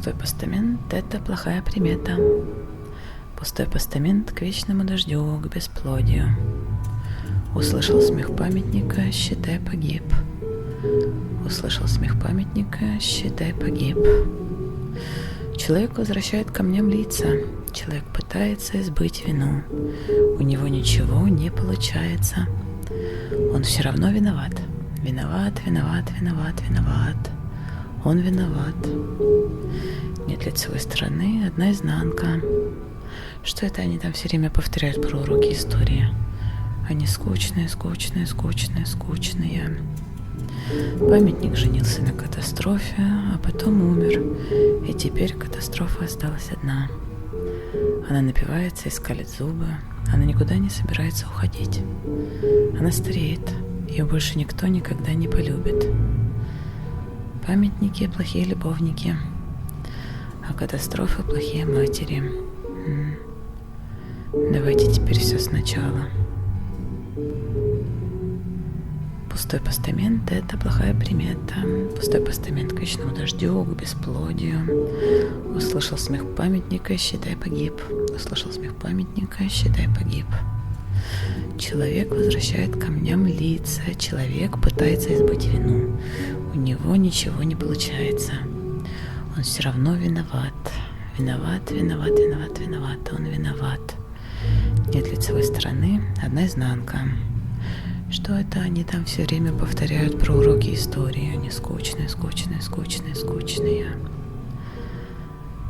Пустой постамент — это плохая примета. Пустой постамент к вечному дождю, к бесплодию. Услышал смех памятника, считай, погиб. Услышал смех памятника, считай, погиб. Человек возвращает камням лица. Человек пытается избыть вину. У него ничего не получается. Он все равно виноват. Виноват, виноват, виноват, виноват. Он виноват. Нет лицевой стороны, одна изнанка. Что это они там все время повторяют про уроки истории? Они скучные, скучные, скучные, скучные. Памятник женился на катастрофе, а потом умер. И теперь катастрофа осталась одна. Она напивается и скалит зубы. Она никуда не собирается уходить. Она стареет. Ее больше никто никогда не полюбит. Памятники — плохие любовники, а катастрофы — плохие матери. Давайте теперь все сначала. Пустой постамент — это плохая примета. Пустой постамент к вечному дождю, к бесплодию. Услышал смех памятника, считай, погиб. Услышал смех памятника, считай, погиб. Человек возвращает камням лица. Человек пытается избыть вину. У него ничего не получается. Он все равно виноват. Виноват, виноват, виноват, виноват. Он виноват. Нет лицевой стороны, одна изнанка. Что это они там все время повторяют про уроки истории? Они скучные, скучные, скучные, скучные.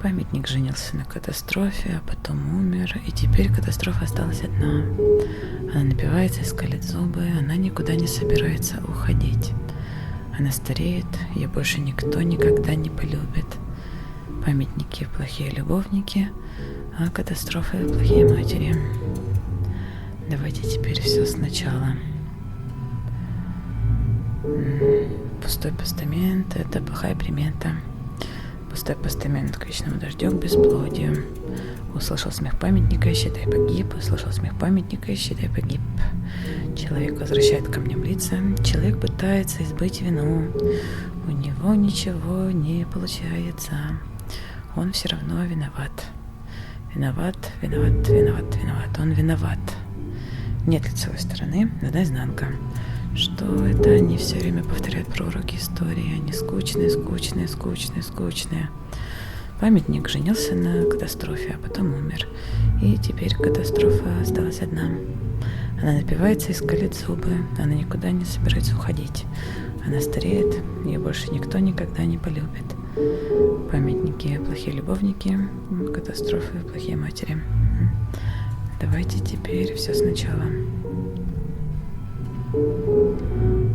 Памятник женился на катастрофе, а потом умер, и теперь катастрофа осталась одна. Она напивается и скалит зубы, она никуда не собирается уходить. Она стареет, ее больше никто никогда не полюбит. Памятники — плохие любовники, а катастрофы — плохие матери. Давайте теперь все сначала. Пустой постамент — это плохая примета. Пустой постамент к вечному дождю, к бесплодию. Услышал смех памятника, считай, погиб. Услышал смех памятника, считай, погиб. Человек возвращает камням лица. Человек пытается избыть вину. У него ничего не получается. Он все равно виноват. Виноват, виноват, виноват, виноват. Он виноват. Нет лицевой стороны, одна изнанка. Что это они все время повторяют про уроки истории? Они скучные, скучные, скучные, скучные. Памятник женился на катастрофе, а потом умер. И теперь катастрофа осталась одна. Она напивается и скалит зубы. Она никуда не собирается уходить. Она стареет, ее больше никто никогда не полюбит. Памятники — плохие любовники, катастрофы — плохие матери. Давайте теперь все сначала.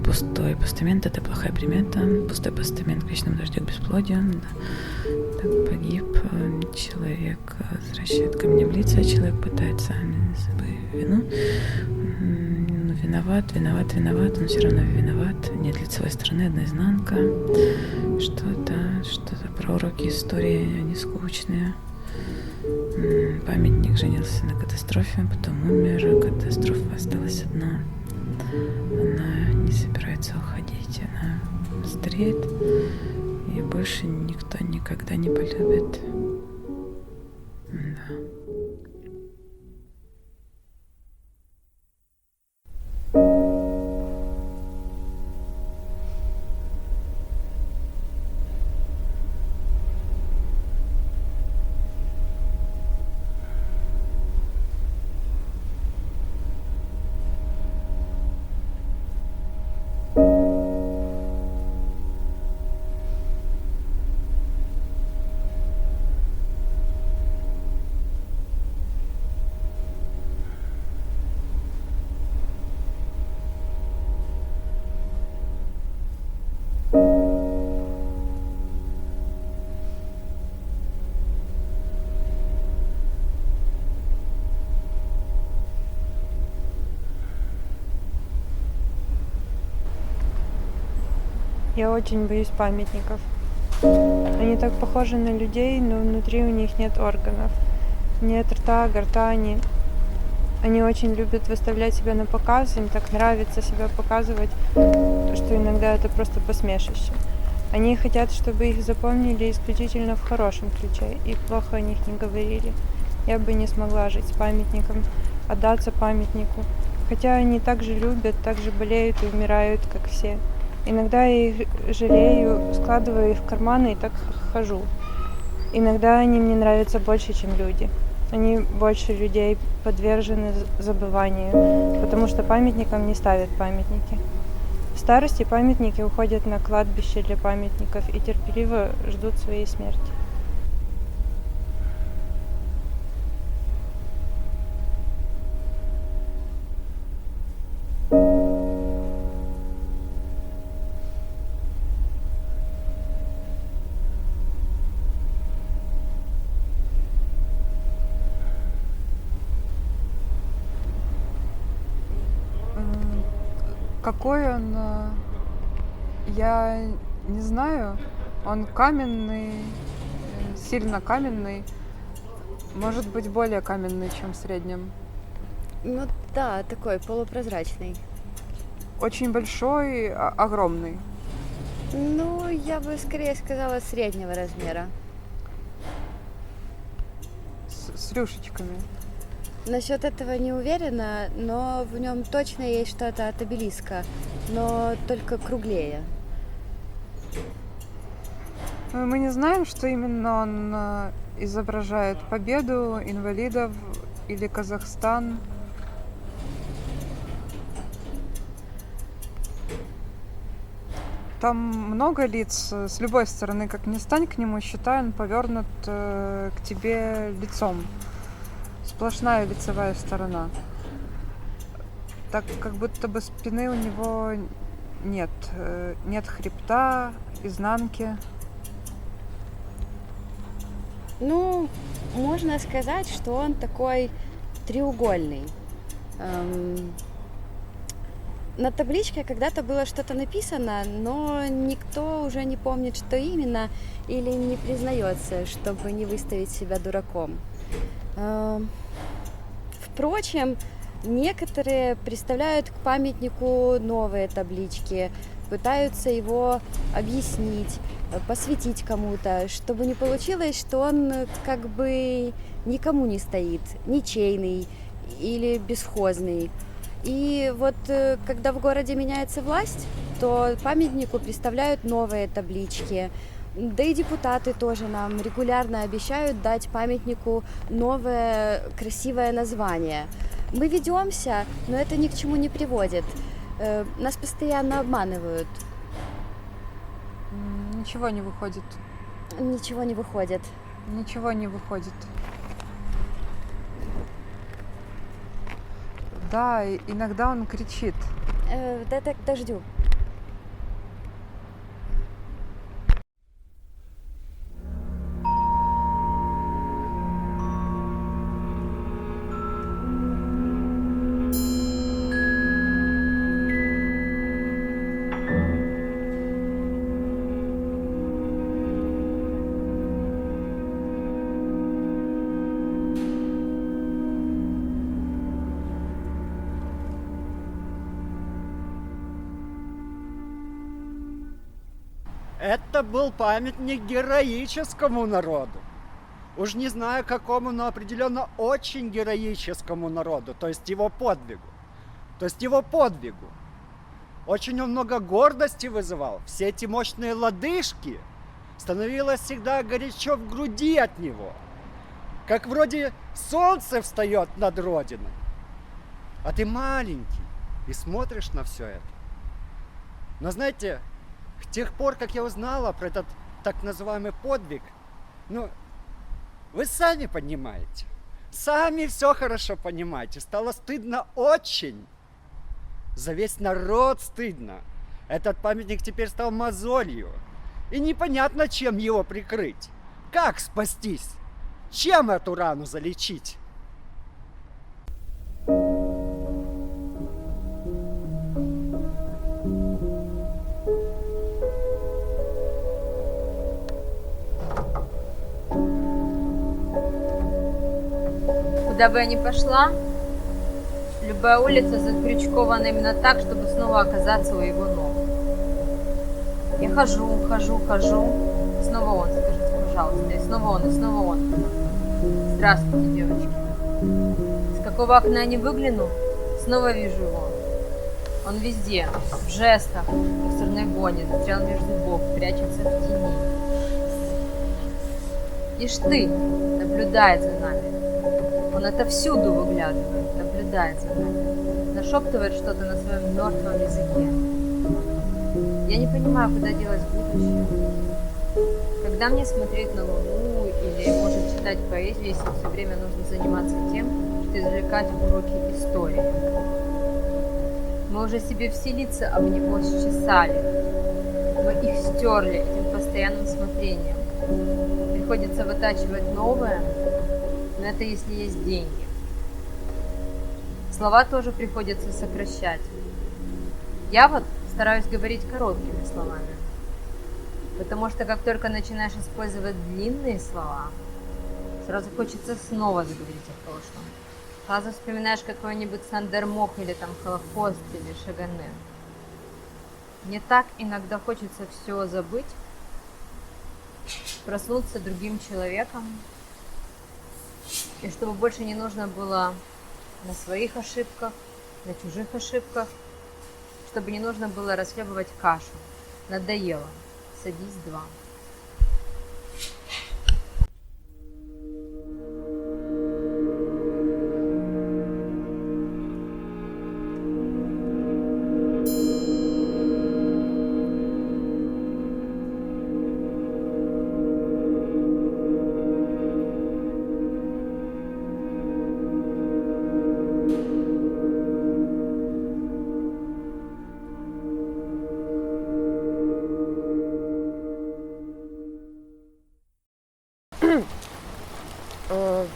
Пустой постамент — это плохая примета. Пустой постамент к вечному дождю, к бесплодию. Так, погиб. Человек возвращает камням лица. Человек пытается забыть вину. Виноват, виноват, виноват. Он все равно виноват. Нет лицевой стороны, одна изнанка. Что-то про уроки истории, они скучные. Памятник женился на катастрофе, потом умер. Катастрофа осталась одна. Она не собирается уходить. Она стареет, и больше никто никогда не полюбит. Да. Я очень боюсь памятников. Они так похожи на людей, но внутри у них нет органов. Нет рта, гортани. Они очень любят выставлять себя на показ, им так нравится себя показывать, что иногда это просто посмешище. Они хотят, чтобы их запомнили исключительно в хорошем ключе и плохо о них не говорили. Я бы не смогла жить с памятником, отдаться памятнику. Хотя они так же любят, так же болеют и умирают, как все. Иногда я их жалею, складываю их в карманы и так хожу. Иногда они мне нравятся больше, чем люди. Они больше людей подвержены забыванию, потому что памятникам не ставят памятники. В старости памятники уходят на кладбище для памятников и терпеливо ждут своей смерти. Какой он, я не знаю. Он каменный, сильно каменный. Может быть, более каменный, чем в среднем. Ну да, такой полупрозрачный. Очень большой, огромный. Ну, я бы скорее сказала среднего размера. С рюшечками. Насчет этого не уверена, но в нем точно есть что-то от обелиска, но только круглее. Мы не знаем, что именно он изображает. Победу, инвалидов или Казахстан. Там много лиц. С любой стороны, как ни стань к нему, считай, он повернут к тебе лицом. Сплошная лицевая сторона. Так как будто бы спины у него нет. Нет хребта, изнанки. Ну, можно сказать, что он такой треугольный. На табличке когда-то было что-то написано, но никто уже не помнит, что именно, или не признается, чтобы не выставить себя дураком. Впрочем, некоторые представляют к памятнику новые таблички, пытаются его объяснить, посвятить кому-то, чтобы не получилось, что он как бы никому не стоит, ничейный или бесхозный. И вот когда в городе меняется власть, то памятнику представляют новые таблички. Да и депутаты тоже нам регулярно обещают дать памятнику новое красивое название. Мы ведемся, но это ни к чему не приводит. Нас постоянно обманывают. Ничего не выходит. Ничего не выходит. Ничего не выходит. Да, иногда он кричит. Это к дождю. Это был памятник героическому народу. Уж не знаю какому, но определенно очень героическому народу, то есть его подвигу. Очень он много гордости вызывал. Все эти мощные лодыжки, становилось всегда горячо в груди от него. Как вроде солнце встает над Родиной. А ты маленький и смотришь на все это. Но знаете, с тех пор, как я узнала про этот так называемый подвиг, вы сами понимаете, сами все хорошо понимаете, стало стыдно очень, за весь народ стыдно. Этот памятник теперь стал мозолью, и непонятно, чем его прикрыть, как спастись, чем эту рану залечить. Куда бы я ни пошла, любая улица закрючкована именно так, чтобы снова оказаться у его ног. Я хожу, снова он, скажите, пожалуйста, и снова он. Здравствуйте, девочки. С какого окна не выгляну, снова вижу его. Он везде, в жестах, в мусорной воне, застрял между бок, прячется в тени. Ишь ты, наблюдает за нами. Он отовсюду выглядывает, наблюдает за нами. Нашептывает что-то на своем мертвом языке. Я не понимаю, куда делось будущее. Когда мне смотреть на Луну или, может, читать поэзию, если все время нужно заниматься тем, что извлекать уроки истории. Мы уже себе все лица об него счесали. Мы их стерли этим постоянным смотрением. Приходится вытачивать новое, но это если есть деньги. Слова тоже приходится сокращать. Я вот стараюсь говорить короткими словами. Потому что как только начинаешь использовать длинные слова, сразу хочется снова заговорить о прошлом. Сразу вспоминаешь какой-нибудь Сандермох или там Холокост или Шаганен. Мне так иногда хочется все забыть, проснуться другим человеком, и чтобы больше не нужно было на своих ошибках, на чужих ошибках, чтобы не нужно было расхлебывать кашу. Надоело. Садись, 2.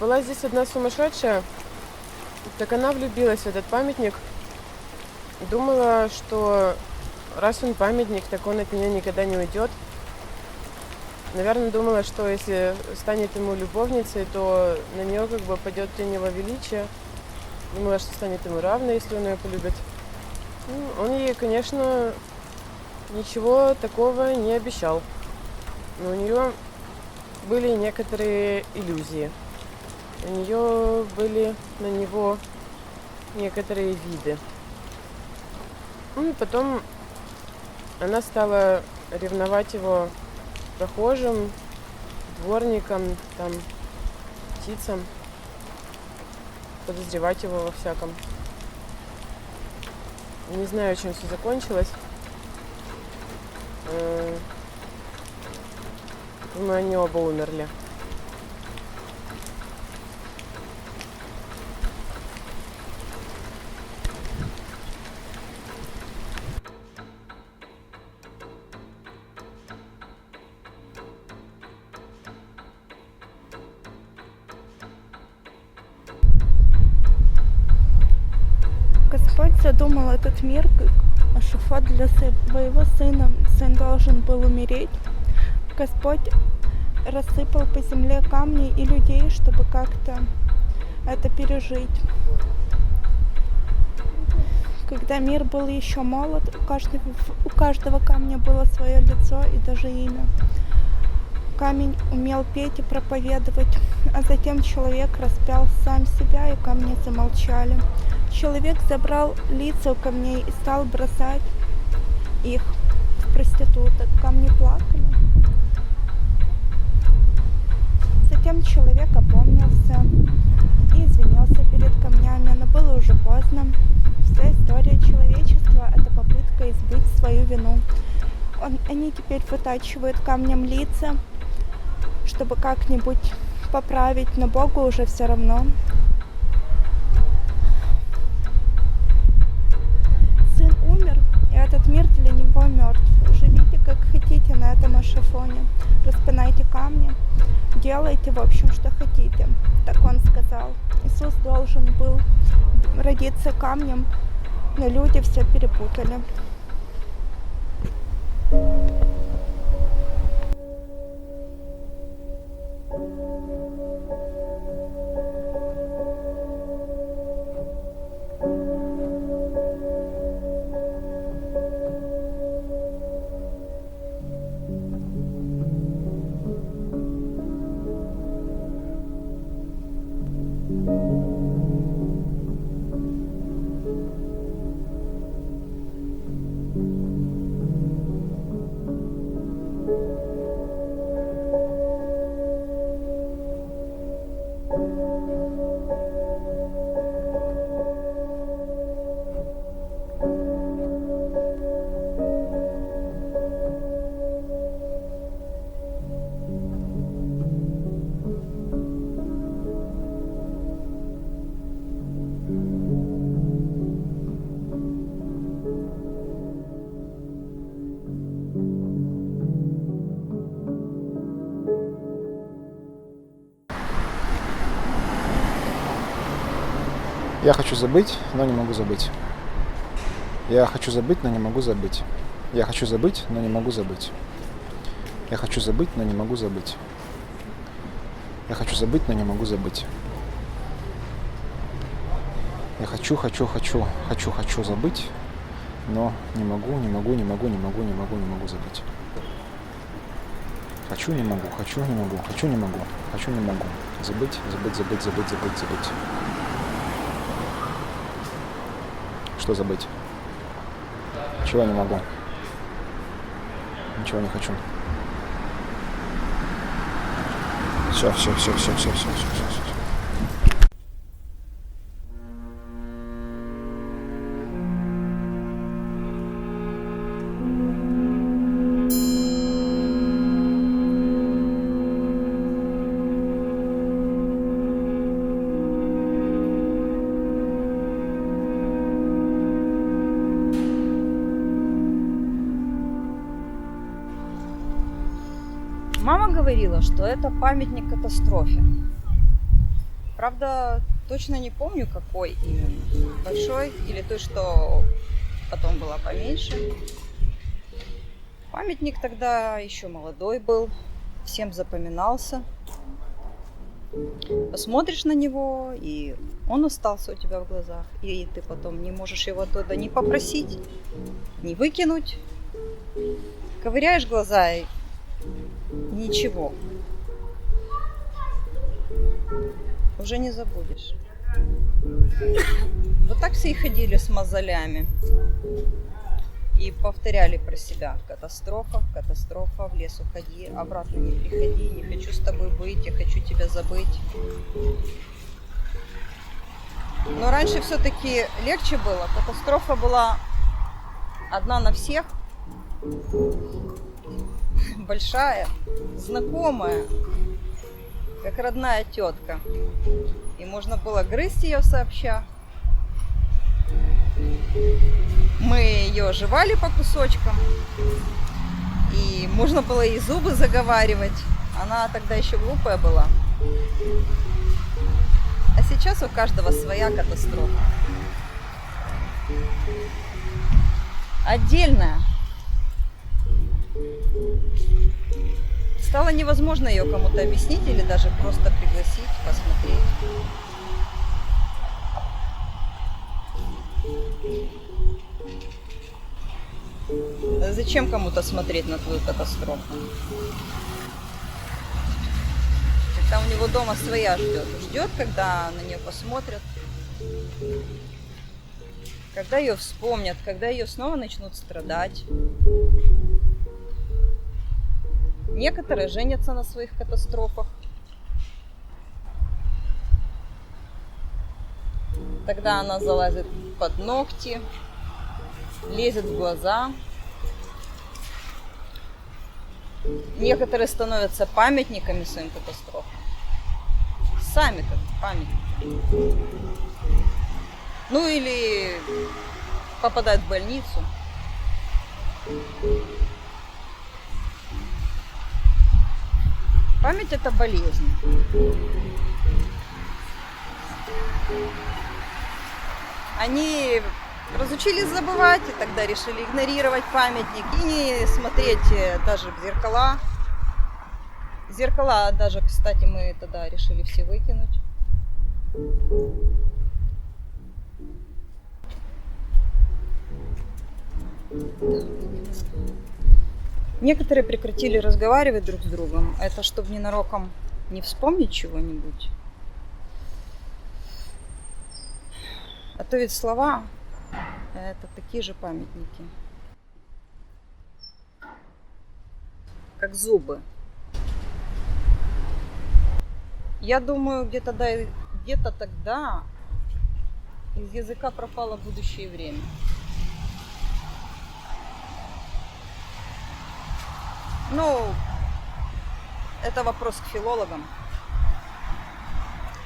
Была здесь одна сумасшедшая, так она влюбилась в этот памятник. Думала, что раз он памятник, так он от нее никогда не уйдет. Наверное, думала, что если станет ему любовницей, то на нее как бы падет тень его величия. Думала, что станет ему равной, если он ее полюбит. Он ей, конечно, ничего такого не обещал. Но у нее были некоторые иллюзии. У нее были на него некоторые виды. И потом она стала ревновать его прохожим, дворникам, там, птицам, подозревать его во всяком. Не знаю, чем все закончилось. Думаю, они оба умерли. Господь задумал этот мир как эшафот для своего сына. Сын должен был умереть. Господь рассыпал по земле камни и людей, чтобы как-то это пережить. Когда мир был еще молод, у каждого камня было свое лицо и даже имя. Камень умел петь и проповедовать, а затем человек распял сам себя, и камни замолчали. Человек забрал лица у камней и стал бросать их в проституток. Камни плакали. Затем человек опомнился и извинился перед камнями, но было уже поздно. Вся история человечества – это попытка избыть свою вину. Они теперь вытачивают камнем лица, чтобы как-нибудь поправить, но Богу уже все равно. Сын умер, и этот мир для него мертв. Живите как хотите на этом эшафоне. Распинайте камни, делайте, в общем, что хотите. Так он сказал. Иисус должен был родиться камнем, но люди все перепутали. Я хочу забыть, но не могу забыть. Я хочу забыть, но не могу забыть. Я хочу забыть, но не могу забыть. Я хочу забыть, но не могу забыть. Я хочу забыть, но не могу забыть. Я хочу забыть, но не могу забыть. Хочу, не могу. Забыть. Что забыть? Чего не могу? Ничего не хочу. Все. Мама говорила, что это памятник катастрофе. Правда, точно не помню, какой именно. Большой или той, что потом была поменьше. Памятник тогда еще молодой был, всем запоминался. Посмотришь на него, и он остался у тебя в глазах. И ты потом не можешь его оттуда ни попросить, ни выкинуть. Ковыряешь глаза и ничего. Уже не забудешь. Вот так все и ходили с мозолями. И повторяли про себя: катастрофа, в лес уходи, обратно не приходи, не хочу с тобой быть, я хочу тебя забыть. Но раньше все-таки легче было. Катастрофа была одна на всех. Большая, знакомая, как родная тетка. И можно было грызть ее сообща. Мы ее жевали по кусочкам. И можно было ей зубы заговаривать. Она тогда еще глупая была. А сейчас у каждого своя катастрофа. Отдельная. Стало невозможно ее кому-то объяснить или даже просто пригласить, посмотреть. Да зачем кому-то смотреть на твою катастрофу? Когда у него дома своя ждет. Ждет, когда на нее посмотрят. Когда ее вспомнят, когда ее снова начнут страдать. Некоторые женятся на своих катастрофах. Тогда она залазит под ногти, лезет в глаза. Некоторые становятся памятниками своим катастрофам. Сами как памятники. Ну или попадают в больницу. Память – это болезнь. Они разучились забывать, и тогда решили игнорировать памятник и не смотреть даже в зеркала. Зеркала даже, кстати, мы тогда решили все выкинуть. Некоторые прекратили разговаривать друг с другом. Это чтобы ненароком не вспомнить чего-нибудь. А то ведь слова – это такие же памятники, как зубы. Я думаю, где-то тогда из языка пропало будущее время. Ну, это вопрос к филологам.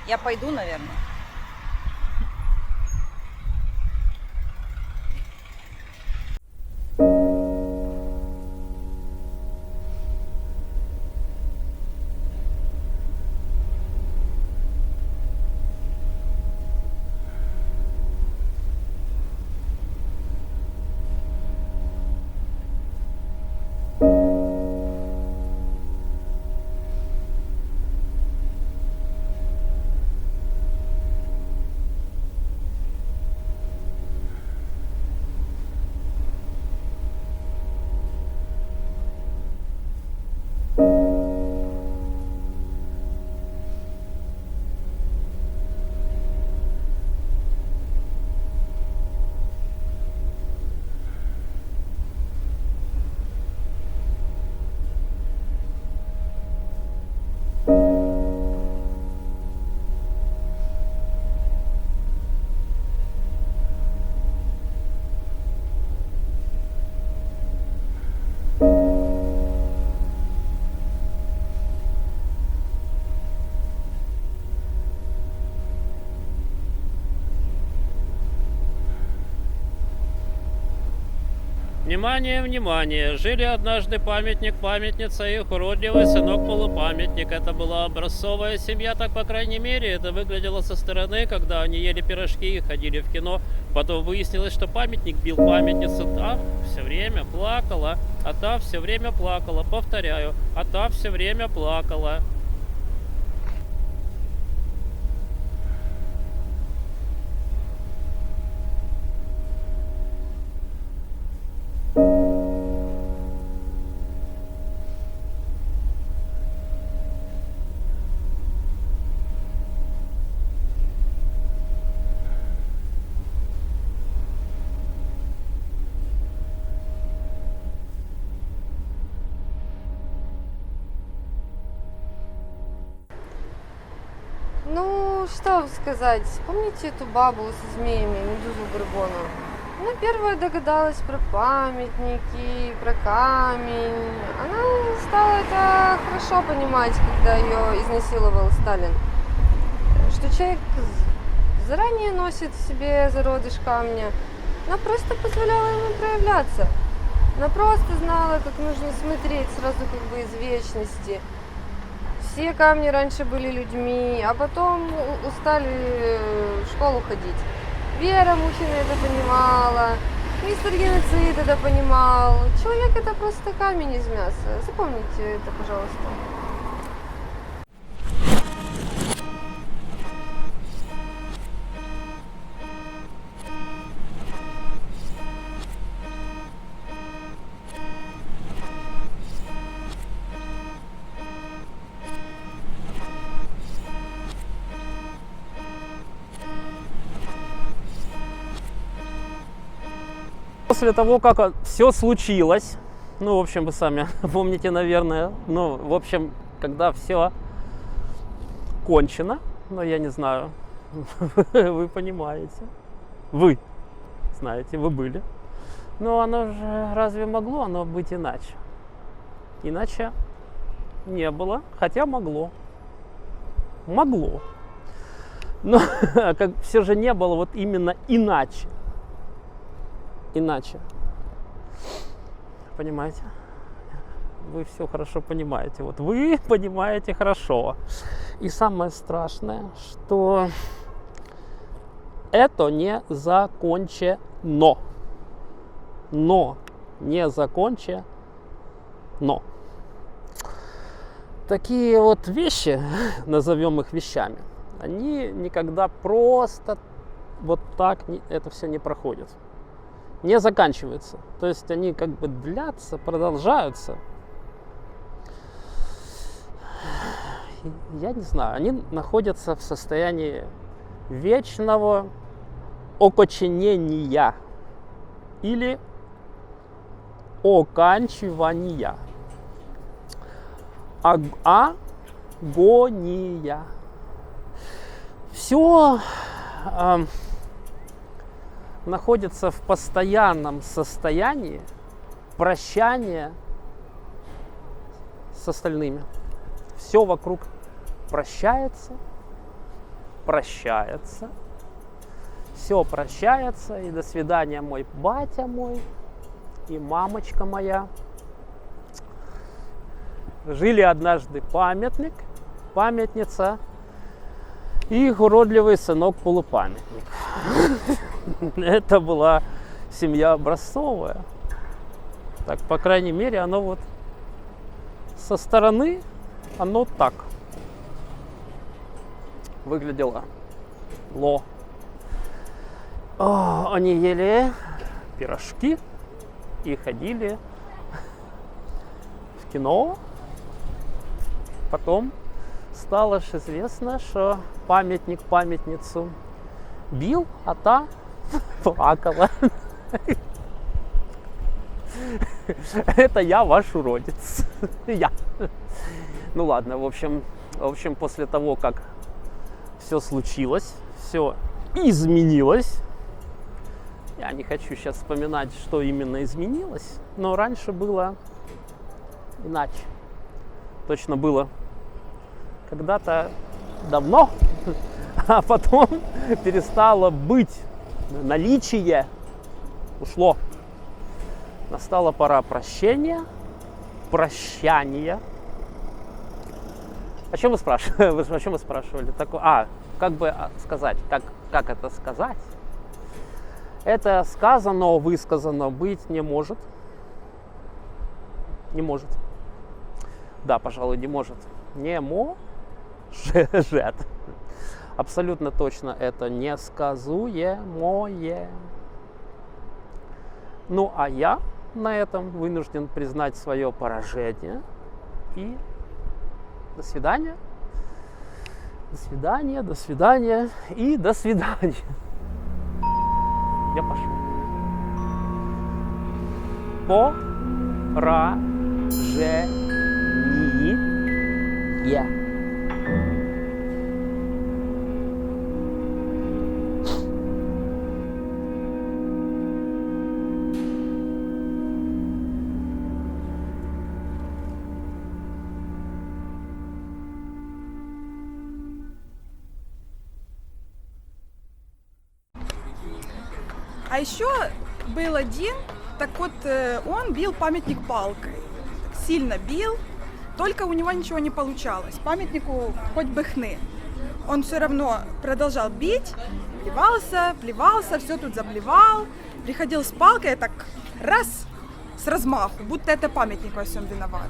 Я пойду, наверное. Внимание, внимание! Жили однажды памятник, памятница и их уродливый сынок-полупамятник. Это была образцовая семья, так по крайней мере это выглядело со стороны, когда они ели пирожки и ходили в кино. Потом выяснилось, что памятник бил памятницу, та все время плакала, а та все время плакала. Повторяю, а та все время плакала. Ну, что сказать, помните эту бабу со змеями, Медузу Горгону? Ну, первая догадалась про памятники, про камень. Она стала это хорошо понимать, когда ее изнасиловал Сталин. Что человек заранее носит в себе зародыш камня. Она просто позволяла ему проявляться. Она просто знала, как нужно смотреть сразу как бы из вечности. Все камни раньше были людьми, а потом устали в школу ходить. Вера Мухина это понимала, мистер Геноцид это понимал. Человек это просто камень из мяса. Запомните это, пожалуйста. После того, как все случилось, ну, в общем, вы сами помните, наверное, ну, в общем, когда все кончено, ну, я не знаю, вы понимаете, вы знаете, вы были, но оно же разве могло оно быть иначе? Иначе не было, хотя могло, но как все же не было вот именно иначе. Иначе. Понимаете? Вы все хорошо понимаете. Вот вы понимаете хорошо. И самое страшное, что это не закончено. Не закончено. Такие вот вещи, назовем их вещами, они никогда просто вот так это все не проходит. Не заканчиваются. То есть они как бы длятся, продолжаются. Я не знаю, они находятся в состоянии вечного окоченения или оканчивания. Агония. Все находится в постоянном состоянии прощания с остальными. Все вокруг прощается, все прощается, и до свидания, мой батя мой, и мамочка моя. Жили однажды памятник, памятница, и их уродливый сынок-полупамятник. Это была семья образцовая. Так, по крайней мере, оно вот со стороны, оно так выглядело. Они ели пирожки и ходили в кино. Потом стало ж известно, что памятник памятницу бил, а та плакала. Это я ваш уродец. Я. Ну ладно, в общем, после того, как все случилось, все изменилось. Я не хочу сейчас вспоминать, что именно изменилось, но раньше было иначе. Точно было когда-то давно, а потом перестало быть. Наличие ушло. Настала пора прощения. Прощания. О чем вы спрашивали? О чем вы спрашивали? Как бы сказать? Как это сказать? Это сказано, высказано быть не может. Не может. Да, пожалуй, не может. Не может. Абсолютно точно это несказуемое. Ну, а я на этом вынужден признать свое поражение. И до свидания. До свидания, до свидания и до свидания. Я пошел. Поражение. А еще был один, так вот он бил памятник палкой, сильно бил, только у него ничего не получалось, памятнику хоть бы хны. Он все равно продолжал бить, плевался, все тут заблевал, приходил с палкой, так раз, с размаху, будто это памятник во всем виноват.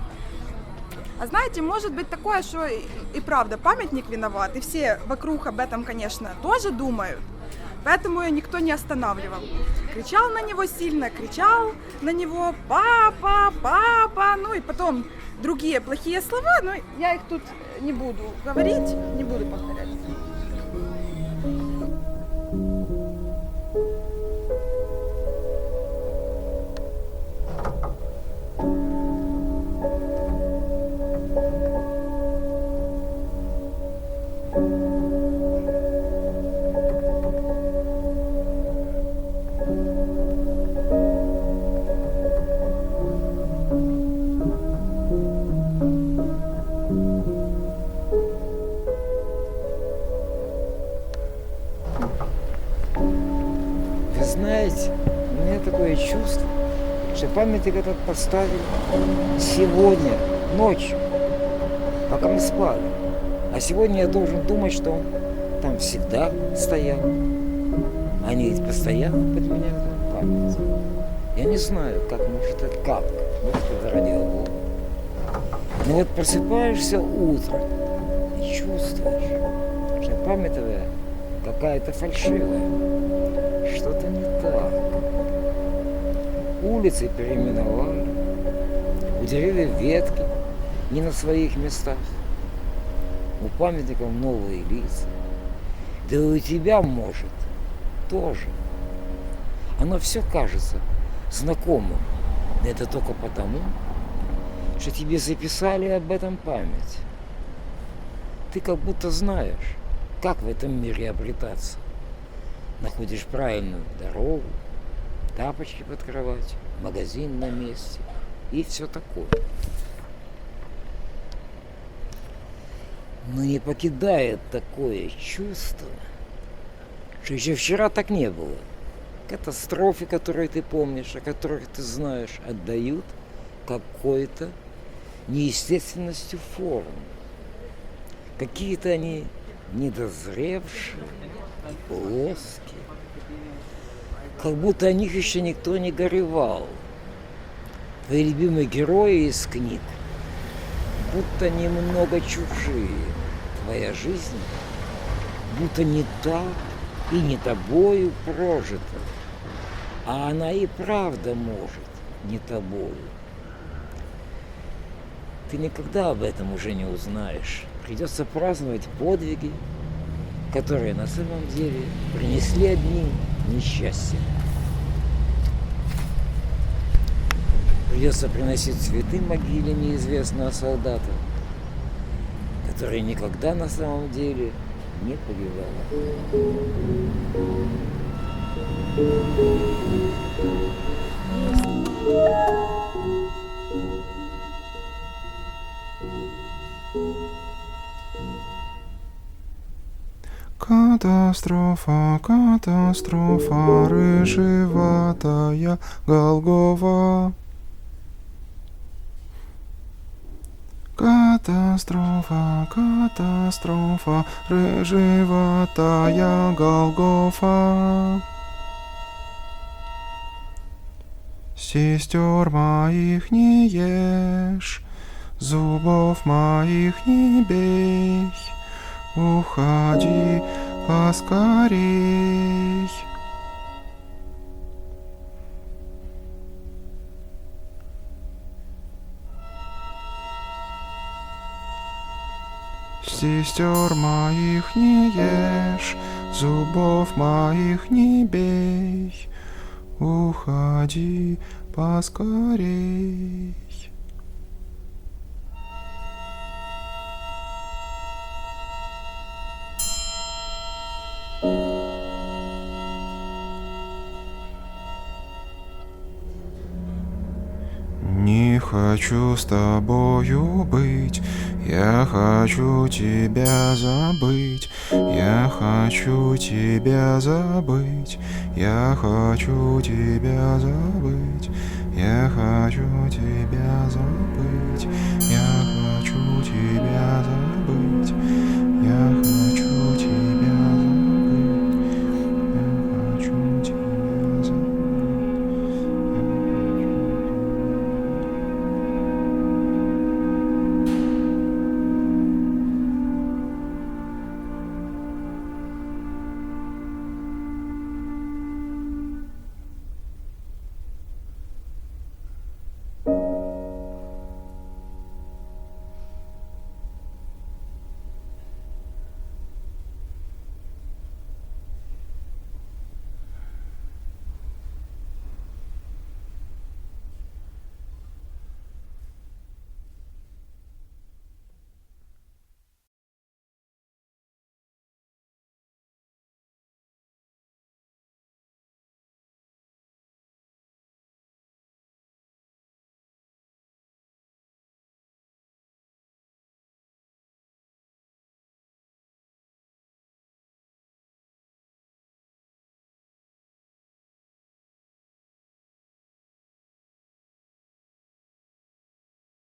А знаете, может быть такое, что и правда памятник виноват, и все вокруг об этом, конечно, тоже думают. Поэтому ее никто не останавливал. Кричал на него сильно, кричал на него «папа, папа», ну и потом другие плохие слова, но я их тут не буду говорить, не буду повторять. Знаете, у меня такое чувство, что памятник этот поставили сегодня, ночью, пока мы спали. А сегодня я должен думать, что он там всегда стоял. Они ведь постоянно подменяют память. Я не знаю, как, может это радиоволн. Но вот просыпаешься утром и чувствуешь, что память твоя какая-то фальшивая. Что-то не так. Улицы переименовали, у деревьев ветки не на своих местах, у памятников новые лица. Да и у тебя, может, тоже. Оно все кажется знакомым, но это только потому, что тебе записали об этом память. Ты как будто знаешь, как в этом мире обретаться. Находишь правильную дорогу, тапочки под кроватью, магазин на месте и все такое. Но не покидает такое чувство, что еще вчера так не было. Катастрофы, которые ты помнишь, о которых ты знаешь, отдают какой-то неестественностью форм. Какие-то они недозревшие, плоские, как будто о них еще никто не горевал. Твои любимые герои из книг будто немного чужие. Твоя жизнь будто не так и не тобою прожита, а она и правда может не тобою. Ты никогда об этом уже не узнаешь. Придется праздновать подвиги, которые на самом деле принесли одним несчастье. Придется приносить цветы могиле неизвестного солдата, который никогда на самом деле не погибал. Когда Катастрофа, катастрофа, рыжеватая Голгофа. Катастрофа, катастрофа, рыжеватая Голгофа. Сестер моих не ешь, зубов моих не бей, уходи поскорей. Сестер моих не ешь, зубов моих не бей, уходи поскорей. Не хочу с тобою быть, я хочу тебя забыть, я хочу тебя забыть, я хочу тебя забыть, я хочу тебя забыть, я хочу тебя забыть.